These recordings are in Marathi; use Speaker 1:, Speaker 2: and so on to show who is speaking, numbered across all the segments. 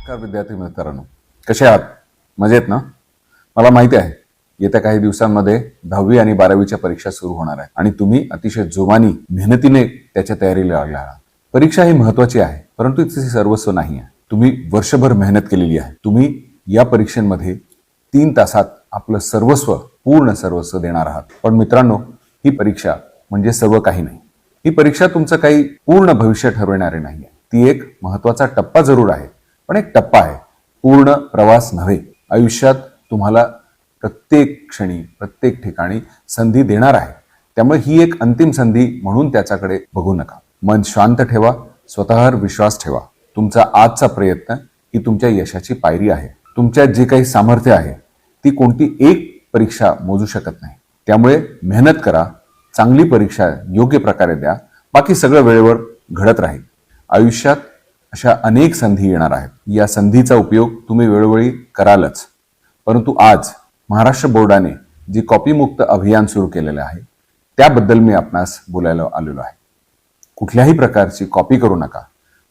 Speaker 1: नमस्कार विद्यार्थी मित्रांनो, कसे आहात? मजेत ना? मला माहिती आहे येत्या काही दिवसांमध्ये 10वी आणि 12वीच्या परीक्षा सुरू होणार आहेत आणि तुम्ही अतिशय जोमाने मेहनतीने त्याच्या तयारीला लागला आहात. परीक्षा ही महत्त्वाची आहे, परंतु तिचे सर्वस्व नाही आहे. तुम्ही वर्षभर मेहनत केलेली आहे. तुम्ही या परीक्षांमध्ये 3 तासात आपलं सर्वस्व, पूर्ण सर्वस्व देणार आहात. पण मित्रांनो, ही परीक्षा म्हणजे सर्व काही नाही. ही परीक्षा तुमचं काही पूर्ण भविष्य ठरवणारी नाही आहे. ती एक महत्त्वाचा टप्पा जरूर आहे, पण एक टप्पा आहे, पूर्ण प्रवास नव्हे. आयुष्यात तुम्हाला प्रत्येक क्षणी, प्रत्येक ठिकाणी संधी देणार आहे. त्यामुळे ही एक अंतिम संधी म्हणून त्याच्याकडे बघू नका. मन शांत ठेवा, स्वतःवर विश्वास ठेवा. तुमचा आजचा प्रयत्न ही तुमच्या यशाची पायरी आहे. तुमच्यात जे काही सामर्थ्य आहे ती कोणती एक परीक्षा मोजू शकत नाही. त्यामुळे मेहनत करा, चांगली परीक्षा योग्य प्रकारे द्या, बाकी सगळं वेळेवर घडत राहील. आयुष्यात अशा अनेक संधी येणार आहेत. या संधीचा उपयोग तुम्ही वेळोवेळी करालच. परंतु आज महाराष्ट्र बोर्डाने जे कॉपीमुक्त अभियान सुरू केलेले आहे त्याबद्दल मी आपणास बोलायला आलेलो आहे. कुठल्याही प्रकारची कॉपी करू नका,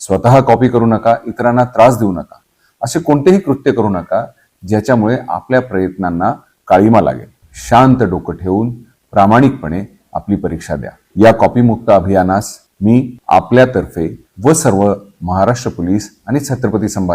Speaker 1: स्वतः कॉपी करू नका, इतरांना त्रास देऊ नका. असे कोणतेही कृत्य करू नका ज्याच्यामुळे आपल्या प्रयत्नांना काळीमा लागेल. शांत डोकं ठेवून प्रामाणिकपणे आपली परीक्षा द्या. या कॉपीमुक्त अभियानास मी आपल्यातर्फे व सर्व महाराष्ट्र पोलीस आणि छत्रपती संभाजी